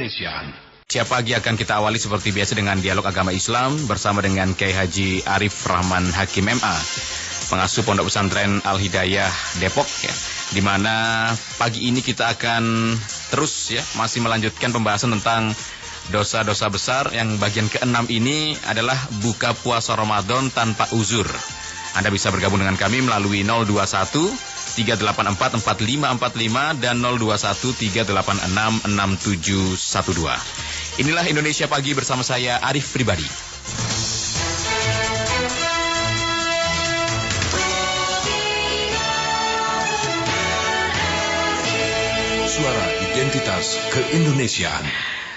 keindonesiaan. Siap pagi akan kita awali seperti biasa dengan dialog agama Islam bersama dengan Kiai Haji Arif Rahman Hakim MA, pengasuh Pondok Pesantren Al-Hidayah Depok ya. Di mana pagi ini kita akan terus ya masih melanjutkan pembahasan tentang dosa-dosa besar yang bagian ke-6 ini adalah buka puasa Ramadan tanpa uzur. Anda bisa bergabung dengan kami melalui 021 384 4545 dan 021 386 6712. Inilah Indonesia Pagi bersama saya Arif Pribadi. Suara Identitas Keindonesiaan.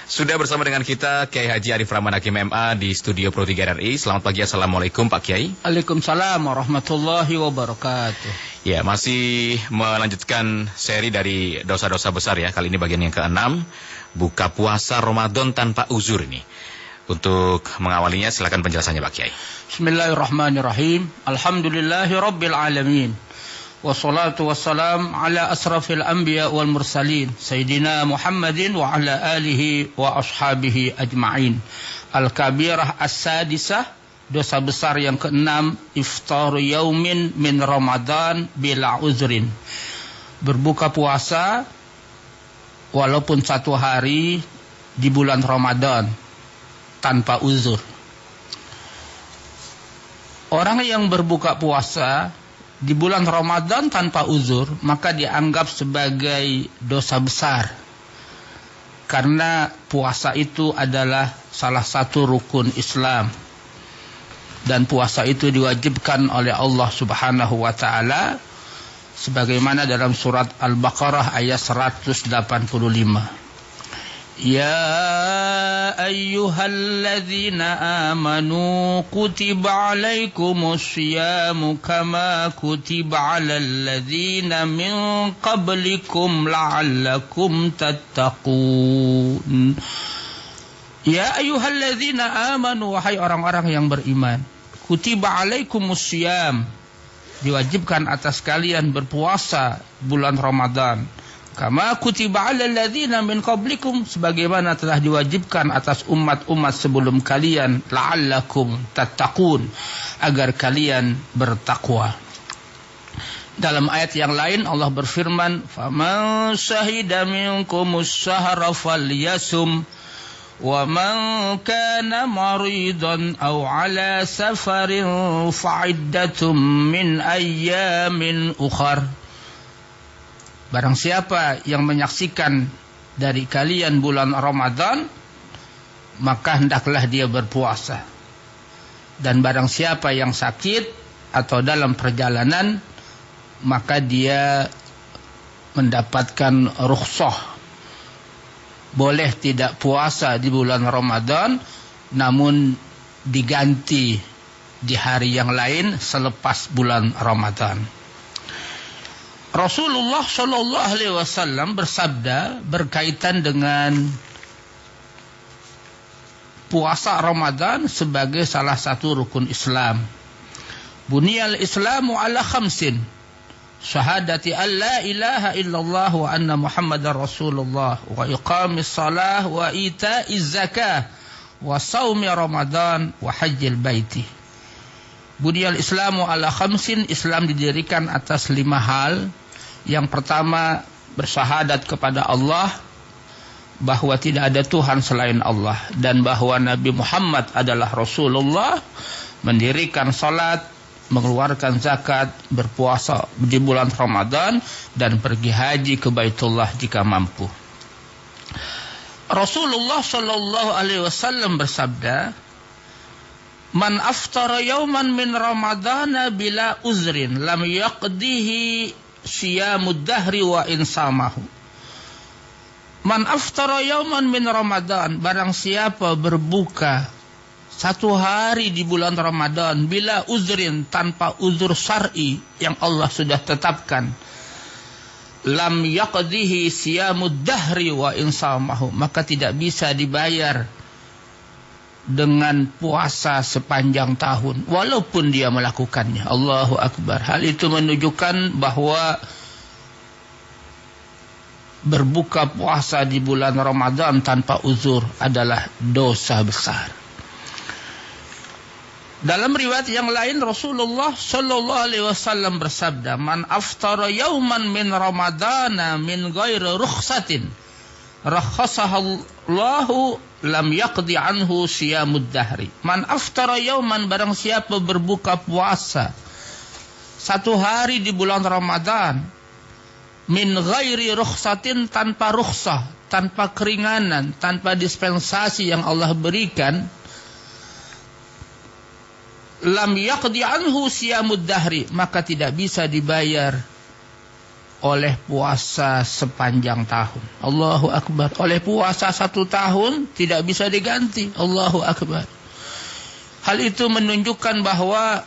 Sudah bersama dengan kita Kiai Haji Arif Rahman Hakim MA di studio Pro 3 RRI. Selamat pagi, Assalamualaikum Pak Kiai. Waalaikumsalam warahmatullahi wabarakatuh. Ya, masih melanjutkan seri dari dosa-dosa besar ya. Kali ini bagian yang ke-6, buka puasa Ramadan tanpa uzur ini. Untuk mengawalinya silakan penjelasannya Pak Kiai. Bismillahirrahmanirrahim. Alhamdulillahi rabbil alamin. Wassalatu wassalam ala asrafil anbiya wal mursalin Sayyidina Muhammadin wa ala alihi wa ashabihi ajma'in. Al-kabirah as-sadisah, dosa besar yang ke-6, iftaru yaumin min Ramadan bila uzrin. Berbuka puasa walaupun satu hari di bulan Ramadan tanpa uzur. Orang yang berbuka puasa di bulan Ramadan tanpa uzur, maka dianggap sebagai dosa besar. Karena puasa itu adalah salah satu rukun Islam. Dan puasa itu diwajibkan oleh Allah Subhanahu wa ta'ala sebagaimana dalam surat Al-Baqarah ayat 185. Ya ayyuhalladzina amanu kutiba alaikumus syiyamu kama kutiba alal ladzina min qablikum la'allakum tattaqun. Ya ayyuhalladzina amanu, wahai orang-orang yang beriman, kutiba alaikumus syiyam, diwajibkan atas kalian berpuasa bulan Ramadan. Kama kutiba alal ladzina min qablikum, sebagaimana telah diwajibkan atas umat-umat sebelum kalian, la'allakum tattaqun, agar kalian bertakwa. Dalam ayat yang lain Allah berfirman, faman syahida minkumus syahra falyasum wa man kana maridan aw ala safarin fa'iddatum min ayyamin ukhar. Barang siapa yang menyaksikan dari kalian bulan Ramadan, maka hendaklah dia berpuasa. Dan barang siapa yang sakit atau dalam perjalanan, maka dia mendapatkan rukhsah. Boleh tidak puasa di bulan Ramadan, namun diganti di hari yang lain selepas bulan Ramadan. Rasulullah Shallallahu Alaihi Wasallam bersabda berkaitan dengan puasa Ramadan sebagai salah satu rukun Islam. Buniyal Islamu ala khamsin, syahadati an la ilaha illallah wa anna Muhammadar Rasulullah, wa iqamis salah wa ita'iz zakah wa saumi Ramadan wa hajjil baiti. Buniyal Islamu ala khamsin, Islam didirikan atas 5 hal. Yang pertama, bersyahadat kepada Allah bahwa tidak ada Tuhan selain Allah dan bahwa Nabi Muhammad adalah Rasulullah, mendirikan salat, mengeluarkan zakat, berpuasa di bulan Ramadan, dan pergi haji ke Baitullah jika mampu. Rasulullah Shallallahu Alaihi Wasallam bersabda, man aftara yauman min Ramadana bila uzrin lam yaqdihi siyamud dahri wa insamahu. Man aftara yauman min Ramadan, barang siapa berbuka satu hari di bulan Ramadan bila uzrin, tanpa uzur syar'i yang Allah sudah tetapkan, lam yaqdihi siyamud dahri wa insamahu, maka tidak bisa dibayar dengan puasa sepanjang tahun walaupun dia melakukannya. Allahu Akbar. Hal itu menunjukkan bahwa berbuka puasa di bulan Ramadan tanpa uzur adalah dosa besar. Dalam riwayat yang lain Rasulullah sallallahu alaihi wasallam bersabda, "Man aftara yauman min Ramadana min ghairi rukhsatin, rakhasahallahu lam yaqdi anhu siyamud dahri." Man aftara yauman, barang siapa berbuka puasa satu hari di bulan Ramadan, min ghairi rukhsatin, tanpa rukhsah, tanpa keringanan, tanpa dispensasi yang Allah berikan, lam yaqdi anhu siyamud dahri, maka tidak bisa dibayar oleh puasa sepanjang tahun. Allahu Akbar. Oleh puasa 1 tahun tidak bisa diganti. Allahu Akbar. Hal itu menunjukkan bahwa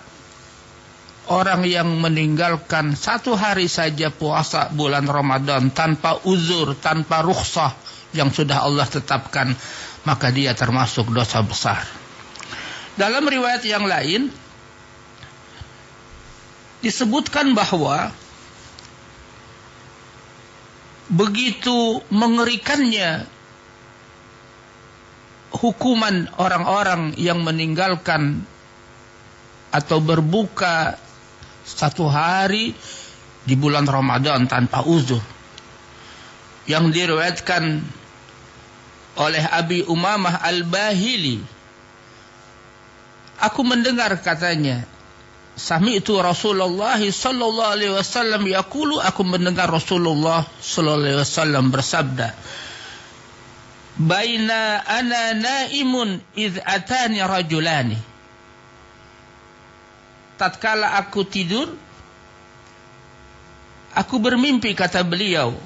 orang yang meninggalkan 1 hari saja puasa bulan Ramadan tanpa uzur, tanpa rukhsah yang sudah Allah tetapkan, maka dia termasuk dosa besar. Dalam riwayat yang lain disebutkan bahwa begitu mengerikannya hukuman orang-orang yang meninggalkan atau berbuka 1 hari di bulan Ramadan tanpa uzur, yang diriwayatkan oleh Abi Umamah Al-Bahili. Aku mendengar, katanya, sami'tu Rasulullah sallallahu alaihi wasallam yaqulu, aku mendengar Rasulullah sallallahu alaihi wasallam bersabda, "Baina ana naimun idh atani rajulani." Tatkala aku tidur, aku bermimpi, kata beliau,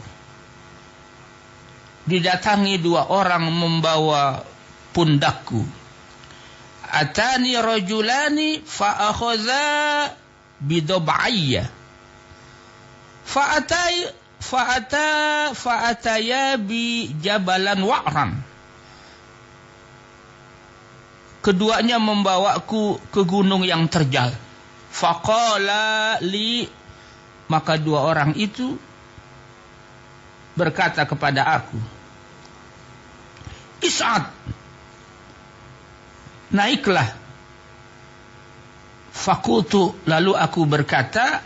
didatangi 2 orang membawa pundakku. Atani rajulani fa akhadha bidab'ayya fa'ataya bi jabalan wa'ran. Keduanya membawaku ke gunung yang terjal. Faqala li, maka 2 orang itu berkata kepada aku, "Is'ad, naiklah." Fakultu, lalu aku berkata,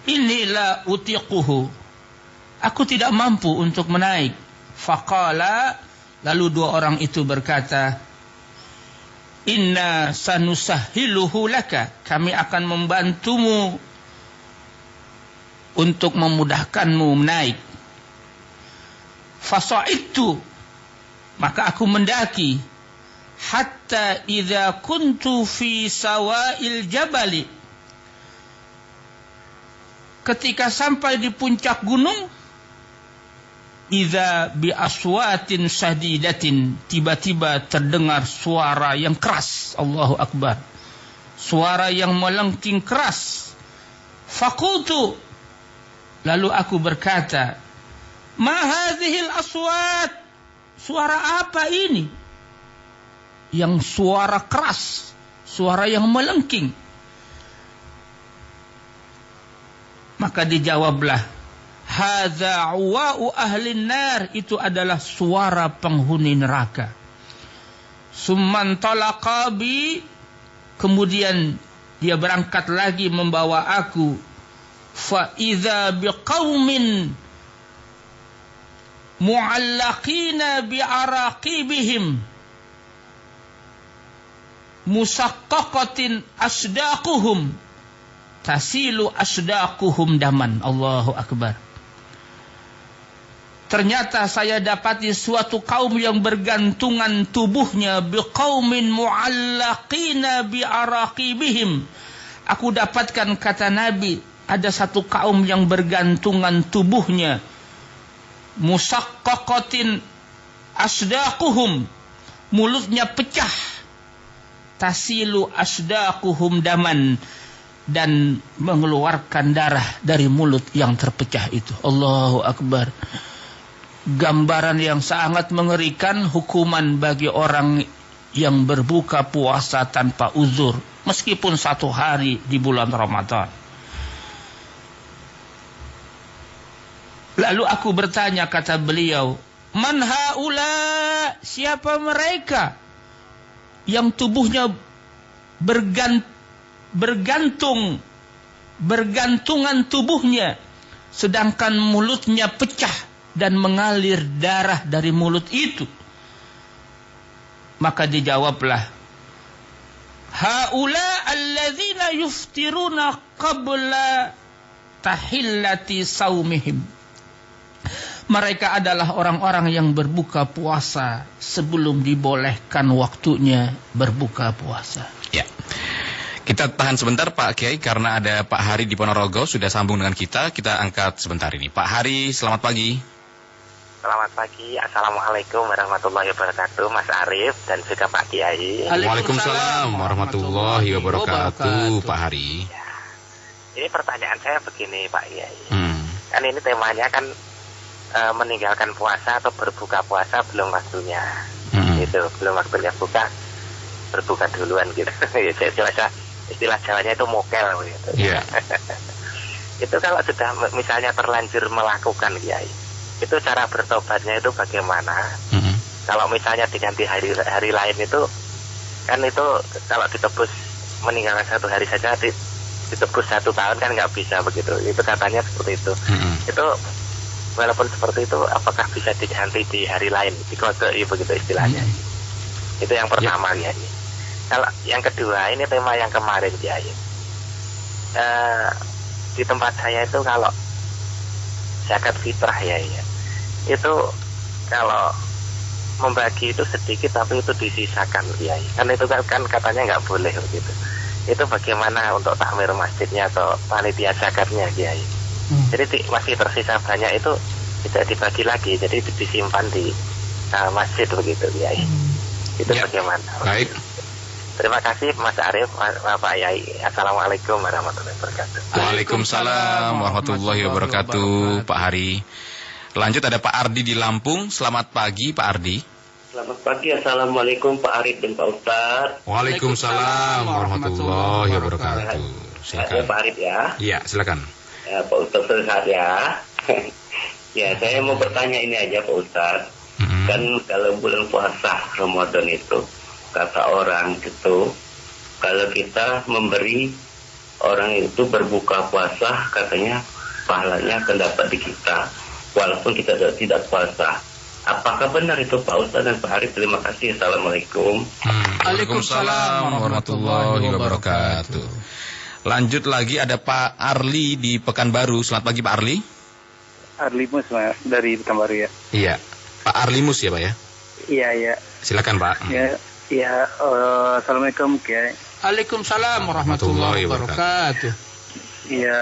"Inilah utiquhu, aku tidak mampu untuk menaik." Faqala, lalu 2 orang itu berkata, "Inna sanusahhiluhu laka, kami akan membantumu untuk memudahkanmu menaik." Fasa'idtu, maka aku mendaki, hatta idza kuntu fi sawa'il jabali, ketika sampai di puncak gunung, idza bi aswatin shadidatin, tiba-tiba terdengar suara yang keras. Allahu Akbar. Suara yang melengking keras. Faqultu, lalu aku berkata, "Ma hadhil aswat?" Suara apa ini? Yang suara keras, suara yang melengking. Maka dijawablah, "Hadza uwa'u ahlin nar," itu adalah suara penghuni neraka. Summan talaqa bi, kemudian dia berangkat lagi membawa aku. Fa idza biqaumin mu'allaqina bi araqibihim musaqqaqatin asdaquhum tasilu asdaquhum daman. Allahu Akbar. Ternyata saya dapati suatu kaum yang bergantungan tubuhnya, biqaumin mu'allaqina bi araqibihim. Aku dapatkan, kata Nabi, ada satu kaum yang bergantungan tubuhnya, musaqqaqatin asdaquhum, mulutnya pecah, tasilu asdaquhum daman, dan mengeluarkan darah dari mulut yang terpecah itu. Allahu Akbar. Gambaran yang sangat mengerikan, hukuman bagi orang yang berbuka puasa tanpa uzur, meskipun 1 hari di bulan Ramadan. Lalu aku bertanya, kata beliau, man haula, siapa mereka yang tubuhnya bergantungan tubuhnya, sedangkan mulutnya pecah dan mengalir darah dari mulut itu. Maka dijawablah, haula alladzina yuftiruna qabla tahillati saumihim. Mereka adalah orang-orang yang berbuka puasa sebelum dibolehkan waktunya berbuka puasa. Ya. Kita tahan sebentar Pak Kiai karena ada Pak Hari di Ponorogo sudah sambung dengan kita. Kita angkat sebentar ini. Pak Hari, selamat pagi. Selamat pagi. Assalamualaikum warahmatullahi wabarakatuh, Mas Arif dan juga Pak Kiai. Waalaikumsalam warahmatullahi wabarakatuh, Pak Hari. Ya. Ini pertanyaan saya begini, Pak Kiai. Kan ini temanya kan meninggalkan puasa atau berbuka puasa belum waktunya. Gitu, belum waktunya berbuka duluan gitu. Istilah Jawanya itu mokel gitu. Yeah. Itu kalau sudah misalnya terlanjur melakukan, Kiai, itu cara bertobatnya itu bagaimana? Kalau misalnya diganti hari lain itu, kan itu kalau ditebus meninggalkan 1 hari saja ditebus 1 tahun kan nggak bisa begitu. Itu katanya seperti itu. Itu walaupun seperti itu, apakah bisa diganti di hari lain, dikodoi begitu istilahnya? Itu yang pertama, ya. Kalau yang kedua, ini tema yang kemarin, ya. Di tempat saya itu kalau zakat fitrah, ya, itu kalau membagi itu sedikit tapi itu disisakan, ya. Kan itu kan katanya nggak boleh begitu. Itu bagaimana untuk takmir masjidnya atau panitia zakatnya, ya. Jadi masih tersisa banyak itu tidak dibagi lagi, jadi disimpan di masjid begitu, ya. Itu bagaimana? Baik. Terima kasih Mas Arif, Pak Yai. Assalamualaikum warahmatullahi wabarakatuh. Waalaikumsalam warahmatullahi wabarakatuh, Pak Hari. Lanjut ada Pak Ardi di Lampung. Selamat pagi, Pak Ardi. Selamat pagi, Assalamualaikum Pak Arif dan Pak Ustadz. Waalaikumsalam warahmatullahi wabarakatuh. Silakan. Pak Arif ya. Iya, silakan. Pak Ustadz sehat ya. Ya, saya mau bertanya ini aja Pak Ustadz. Kan kalau bulan puasa Ramadan itu, kata orang itu, kalau kita memberi orang itu berbuka puasa, katanya pahalanya akan dapat di kita, walaupun kita tidak puasa. Apakah benar itu Pak Ustadz dan Pak Arif? Terima kasih. Assalamualaikum. Waalaikumsalam warahmatullahi wabarakatuh. Lanjut lagi ada Pak Arli di Pekanbaru. Selamat pagi Pak Arli. Arlimus dari Pekanbaru ya. Iya. Pak Arlimus ya Pak ya? Iya. Silakan Pak. Ya, Assalamualaikum Kiai. Waalaikumsalam warahmatullahi wabarakatuh. Iya,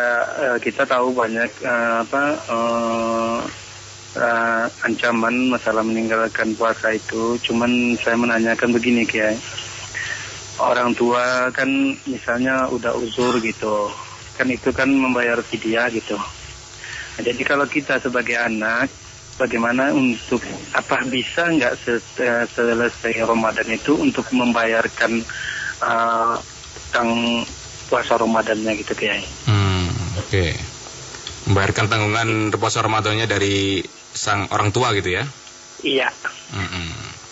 kita tahu banyak ancaman masalah meninggalkan puasa itu. Cuman saya menanyakan begini Kiai. Orang tua kan misalnya udah uzur gitu, kan itu kan membayar fidyah gitu. Nah, jadi kalau kita sebagai anak, bagaimana untuk bisa nggak selesai Ramadan itu untuk membayarkan tang puasa Ramadannya gitu Kiai? Oke. Membayarkan tanggungan puasa Ramadannya dari sang orang tua gitu ya? Iya.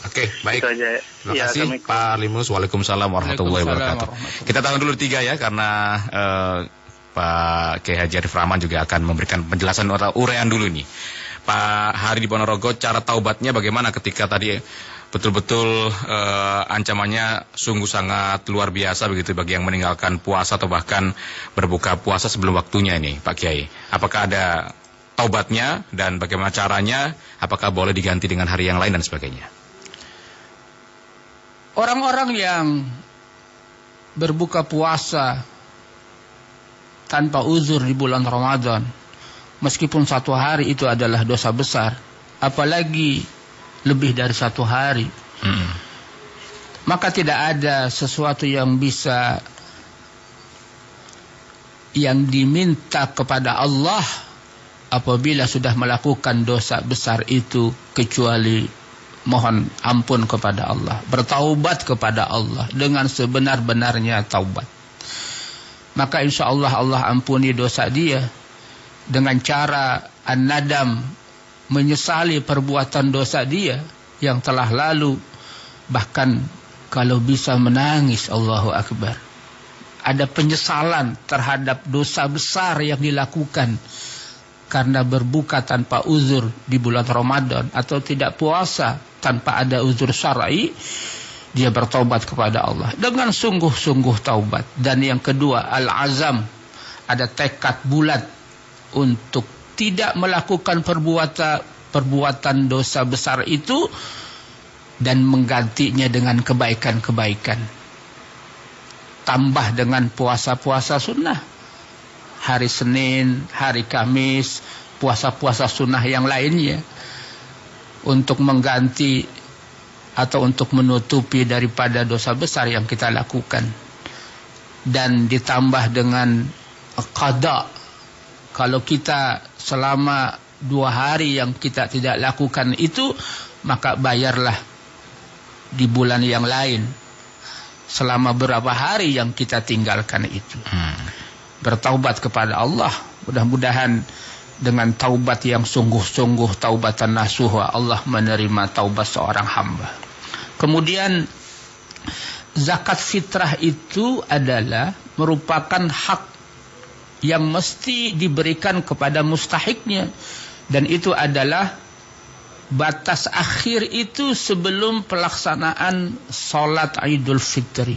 Oke, baik. Terima Ya, kasih Pak Limus. Waalaikumsalam warahmatullahi wabarakatuh. Kita tahan dulu 3 ya, karena Pak Kiai Haji Arif Rahman juga akan memberikan penjelasan atau uraian dulu nih. Pak Hari di Ponorogo, cara taubatnya bagaimana ketika tadi betul-betul ancamannya sungguh sangat luar biasa begitu bagi yang meninggalkan puasa atau bahkan berbuka puasa sebelum waktunya ini, Pak Kiai. Apakah ada taubatnya dan bagaimana caranya? Apakah boleh diganti dengan hari yang lain dan sebagainya? Orang-orang yang berbuka puasa tanpa uzur di bulan Ramadan, meskipun 1 hari itu adalah dosa besar, apalagi lebih dari 1 hari, maka tidak ada sesuatu yang bisa yang diminta kepada Allah apabila sudah melakukan dosa besar itu, kecuali mohon ampun kepada Allah, bertaubat kepada Allah dengan sebenar-benarnya taubat. Maka insya Allah Allah ampuni dosa dia dengan cara an-nadam, menyesali perbuatan dosa dia yang telah lalu, bahkan kalau bisa menangis. Allahu Akbar. Ada penyesalan terhadap dosa besar yang dilakukan karena berbuka tanpa uzur di bulan Ramadan, atau tidak puasa tanpa ada uzur syar'i. Dia bertaubat kepada Allah dengan sungguh-sungguh taubat. Dan yang kedua, al-azam, ada tekad bulat untuk tidak melakukan perbuatan dosa besar itu dan menggantinya dengan kebaikan-kebaikan. Tambah dengan puasa-puasa sunnah. Hari Senin, hari Kamis, puasa-puasa sunnah yang lainnya. Untuk mengganti atau untuk menutupi daripada dosa besar yang kita lakukan. Dan ditambah dengan qada. Kalau kita selama 2 hari yang kita tidak lakukan itu, maka bayarlah di bulan yang lain selama berapa hari yang kita tinggalkan itu. Bertaubat kepada Allah. Mudah-mudahan dengan taubat yang sungguh-sungguh, taubatan nasuha, Allah menerima taubat seorang hamba. Kemudian zakat fitrah itu adalah merupakan hak yang mesti diberikan kepada mustahiknya, dan itu adalah batas akhir itu sebelum pelaksanaan sholat Idul Fitri.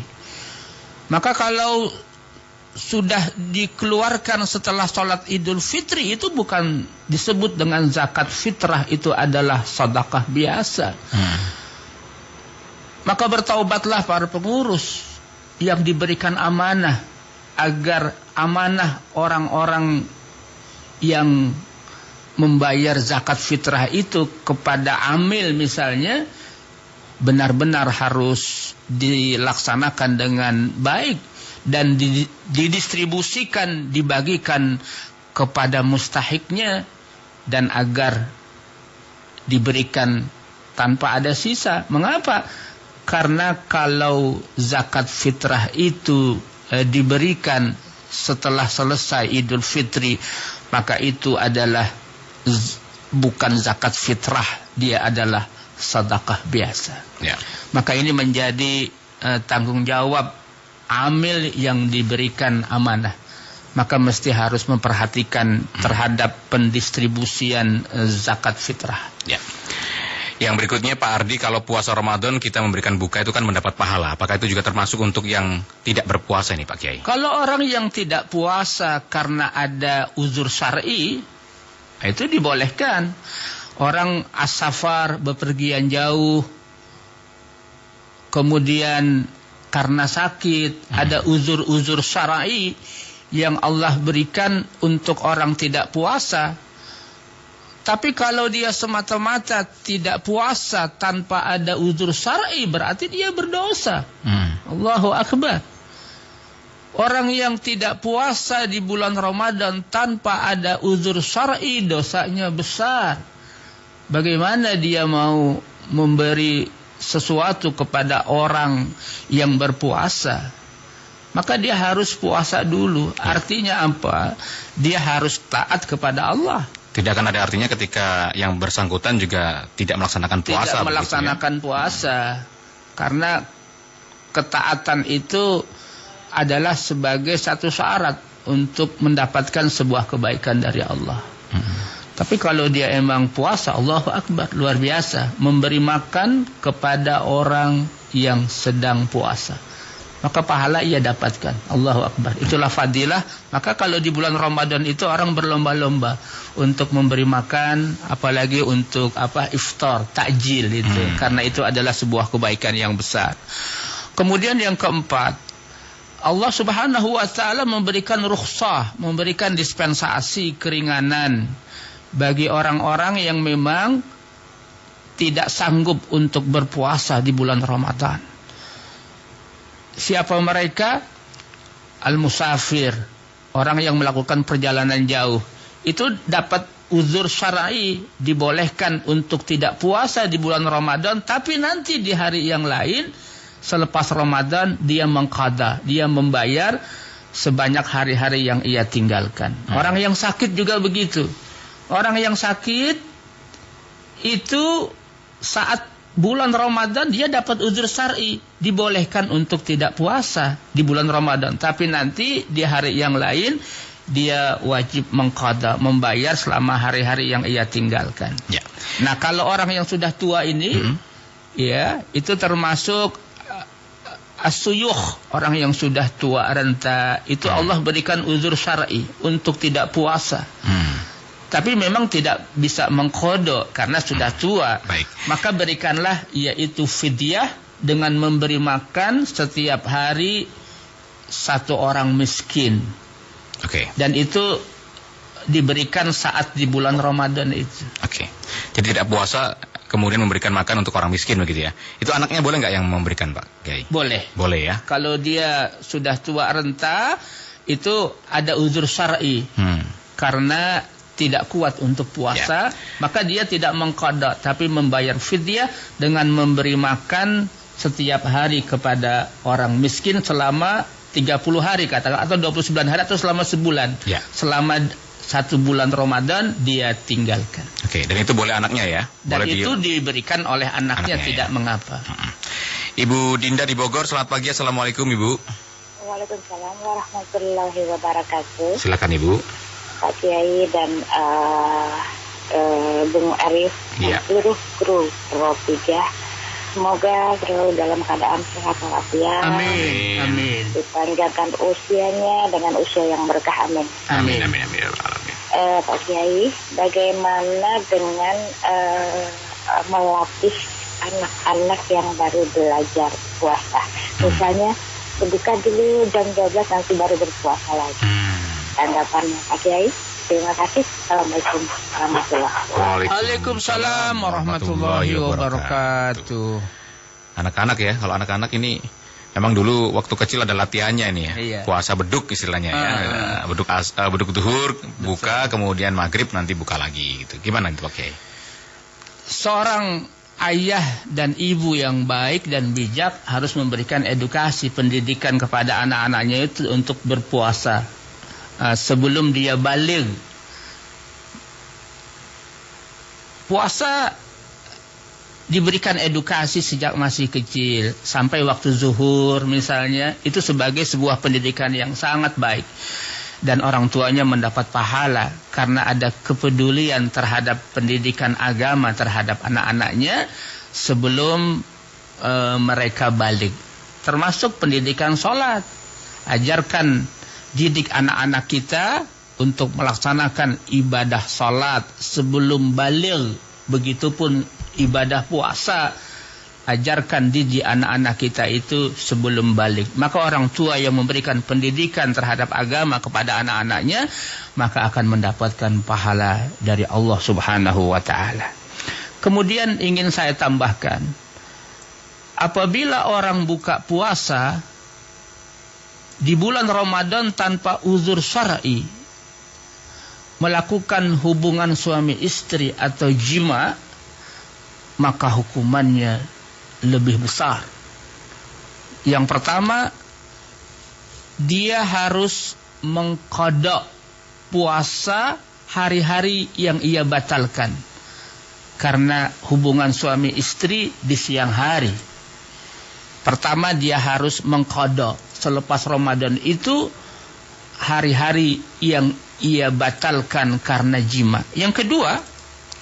Maka kalau sudah dikeluarkan setelah sholat Idul Fitri, itu bukan disebut dengan zakat fitrah, itu adalah sedekah biasa. Maka bertaubatlah para pengurus yang diberikan amanah, agar amanah orang-orang yang membayar zakat fitrah itu kepada amil misalnya, benar-benar harus dilaksanakan dengan baik dan didistribusikan, dibagikan kepada mustahiknya, dan agar diberikan tanpa ada sisa. Mengapa? Karena kalau zakat fitrah itu diberikan setelah selesai Idul Fitri, maka itu adalah bukan zakat fitrah, dia adalah sedekah biasa. Maka ini menjadi tanggung jawab amil yang diberikan amanah. Maka mesti harus memperhatikan terhadap pendistribusian zakat fitrah. Yang berikutnya Pak Ardi, kalau puasa Ramadan kita memberikan buka itu kan mendapat pahala. Apakah itu juga termasuk untuk yang tidak berpuasa ini Pak Kiai? Kalau orang yang tidak puasa karena ada uzur syar'i, itu dibolehkan. Orang as-safar, bepergian jauh, kemudian karena sakit, ada uzur-uzur syar'i yang Allah berikan untuk orang tidak puasa. Tapi kalau dia semata-mata tidak puasa tanpa ada uzur syar'i, berarti dia berdosa. Allahu Akbar. Orang yang tidak puasa di bulan Ramadan tanpa ada uzur syar'i, dosanya besar. Bagaimana dia mau memberi sesuatu kepada orang yang berpuasa? Maka dia harus puasa dulu. Artinya apa? Dia harus taat kepada Allah. Tidak akan ada artinya ketika yang bersangkutan juga tidak melaksanakan puasa. Tidak melaksanakan puasa. Karena ketaatan itu adalah sebagai satu syarat untuk mendapatkan sebuah kebaikan dari Allah. Tapi kalau dia emang puasa, Allahu Akbar, luar biasa, memberi makan kepada orang yang sedang puasa, maka pahala ia dapatkan. Allahu Akbar, itulah fadilah. Maka kalau di bulan Ramadan itu orang berlomba-lomba untuk memberi makan, apalagi untuk iftar, takjil itu, karena itu adalah sebuah kebaikan yang besar. Kemudian yang keempat, Allah Subhanahu wa taala memberikan rukhsah, memberikan dispensasi, keringanan bagi orang-orang yang memang tidak sanggup untuk berpuasa di bulan Ramadan. Siapa mereka? Al-musafir, orang yang melakukan perjalanan jauh. Itu dapat uzur syar'i, dibolehkan untuk tidak puasa di bulan Ramadan, tapi nanti di hari yang lain selepas Ramadan dia mengqada, dia membayar sebanyak hari-hari yang ia tinggalkan. Orang yang sakit juga begitu. Orang yang sakit itu saat bulan Ramadan dia dapat uzur syar'i, dibolehkan untuk tidak puasa di bulan Ramadan, tapi nanti di hari yang lain dia wajib mengqada, membayar selama hari-hari yang ia tinggalkan. Ya. Nah, kalau orang yang sudah tua ini, ya, itu termasuk as-suyukh, orang yang sudah tua renta, itu Allah berikan uzur syar'i untuk tidak puasa. Tapi memang tidak bisa mengqada karena sudah tua. Baik. Maka berikanlah yaitu fidyah dengan memberi makan setiap hari satu orang miskin. Oke. Dan itu diberikan saat di bulan Ramadan itu. Oke. Jadi tidak puasa kemudian memberikan makan untuk orang miskin begitu ya. Itu anaknya boleh nggak yang memberikan, Pak Kiai? Boleh. Boleh ya. Kalau dia sudah tua renta, itu ada uzur syar'i. Karena tidak kuat untuk puasa, maka dia tidak mengqada tapi membayar fidyah dengan memberi makan setiap hari kepada orang miskin selama 30 hari katakan, atau 29 hari, atau selama sebulan. Selama 1 bulan Ramadan dia tinggalkan. Oke, dan itu boleh anaknya ya? Dan Boleh itu diberikan oleh anaknya tidak mengapa. Ibu Dinda di Bogor, selamat pagi. Assalamualaikum Ibu. Waalaikumsalam warahmatullahi wabarakatuh. Silakan Ibu. Pak Kiai dan Bung Arif dan seluruh kru Ropijah. Semoga selalu dalam keadaan sehat walafiat. Amin. Amin. Dipanjangkan usianya dengan usia yang berkah. Amin. Amin. Amin. Amin. Pak Kiai, bagaimana dengan melatih anak-anak yang baru belajar puasa? Misalnya berbuka dulu jam 12 nanti baru berpuasa lagi. Tanggapannya Pak Kiai? Terima kasih. Assalamualaikum warahmatullahi wabarakatuh. Waalaikumsalam warahmatullahi wabarakatuh. Anak-anak ya, kalau anak-anak ini memang dulu waktu kecil ada latihannya ini ya. Puasa beduk istilahnya ya. Beduk zuhur, buka, kemudian maghrib nanti buka lagi gitu. Gimana itu Pak Kiai? Seorang ayah dan ibu yang baik dan bijak harus memberikan edukasi, pendidikan kepada anak-anaknya itu untuk berpuasa sebelum dia baligh. Puasa diberikan edukasi sejak masih kecil sampai waktu zuhur misalnya, itu sebagai sebuah pendidikan yang sangat baik, dan orang tuanya mendapat pahala karena ada kepedulian terhadap pendidikan agama terhadap anak-anaknya sebelum mereka baligh. Termasuk pendidikan sholat. Ajarkan, didik anak-anak kita untuk melaksanakan ibadah sholat sebelum baligh. Begitupun ibadah puasa. Ajarkan, didik anak-anak kita itu sebelum baligh. Maka orang tua yang memberikan pendidikan terhadap agama kepada anak-anaknya, maka akan mendapatkan pahala dari Allah Subhanahu wa ta'ala. Kemudian ingin saya tambahkan, apabila orang buka puasa di bulan Ramadan tanpa uzur syar'i, melakukan hubungan suami istri atau jima, maka hukumannya lebih besar. Yang pertama, dia harus mengqada puasa hari-hari yang ia batalkan karena hubungan suami istri di siang hari. Pertama, dia harus mengqada selepas Ramadan itu hari-hari yang ia batalkan karena jima. Yang kedua,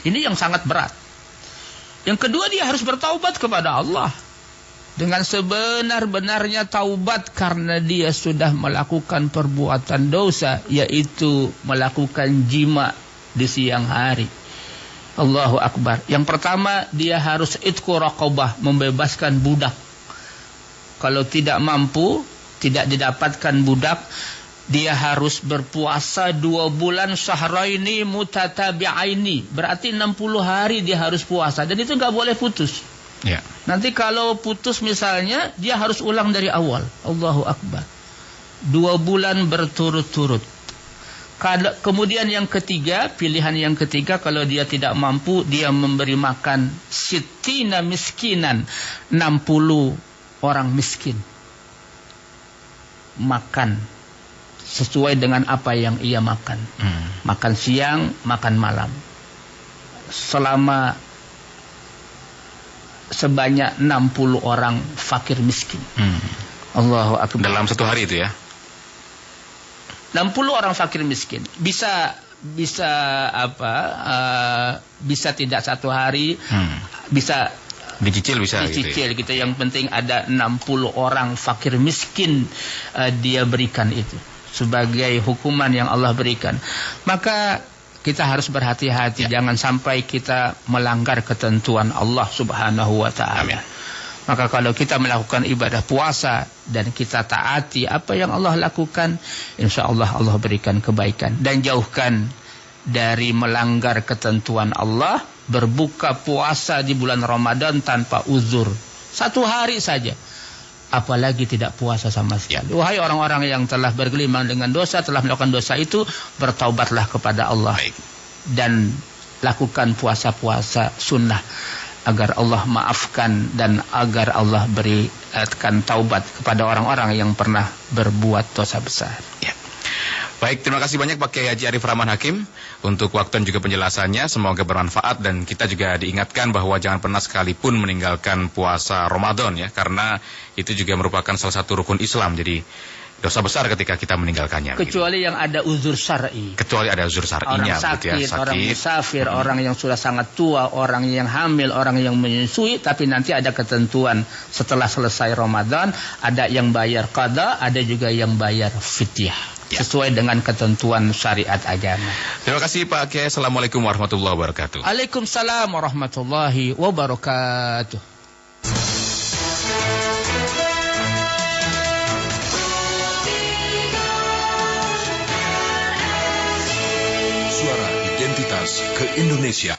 ini yang sangat berat. Yang kedua, dia harus bertaubat kepada Allah dengan sebenar-benarnya taubat karena dia sudah melakukan perbuatan dosa, yaitu melakukan jima di siang hari. Allahu Akbar. Yang pertama, dia harus itqu raqabah, membebaskan budak. Kalau tidak mampu, tidak didapatkan budak, dia harus berpuasa 2 bulan syahraini mutatabi'aini. Berarti 60 hari dia harus puasa. Dan itu nggak boleh putus. Ya. Nanti kalau putus misalnya, dia harus ulang dari awal. Allahu Akbar. 2 bulan berturut-turut. Kemudian yang ketiga, pilihan yang ketiga, kalau dia tidak mampu, dia memberi makan sittina miskinan, 60 orang miskin. Makan sesuai dengan apa yang ia makan. Makan siang, makan malam. Selama sebanyak 60 orang fakir miskin. Allahu Akbar. Dalam satu hari itu ya? 60 orang fakir miskin. Bisa tidak satu hari, bisa dicicil gitu. Yang penting ada 60 orang fakir miskin dia berikan itu sebagai hukuman yang Allah berikan. Maka kita harus berhati-hati, jangan sampai kita melanggar ketentuan Allah Subhanahu wa taala. Maka kalau kita melakukan ibadah puasa dan kita taati apa yang Allah lakukan, insya Allah Allah berikan kebaikan. Dan jauhkan dari melanggar ketentuan Allah, berbuka puasa di bulan Ramadan tanpa uzur. 1 hari saja. Apalagi tidak puasa sama sekali. Wahai orang-orang yang telah bergelimang dengan dosa, telah melakukan dosa itu, bertaubatlah kepada Allah. Dan lakukan puasa-puasa sunnah, agar Allah maafkan dan agar Allah berikan taubat kepada orang-orang yang pernah berbuat dosa besar. Baik, terima kasih banyak Pak Kiai Haji Arif Rahman Hakim untuk waktu dan juga penjelasannya. Semoga bermanfaat, dan kita juga diingatkan bahwa jangan pernah sekalipun meninggalkan puasa Ramadan ya, karena itu juga merupakan salah satu rukun Islam. Jadi dosa besar ketika kita meninggalkannya. Kecuali yang ada uzur syar'i. Kecuali ada uzur syar'inya, orang sakit, orang musafir, orang yang sudah sangat tua, orang yang hamil, orang yang menyusui, tapi nanti ada ketentuan setelah selesai Ramadan, ada yang bayar qada, ada juga yang bayar fidyah. Sesuai dengan ketentuan syariat agama. Terima kasih Pak Kiai. Assalamualaikum warahmatullahi wabarakatuh. Waalaikumsalam warahmatullahi wabarakatuh. Suara Identitas ke Indonesia.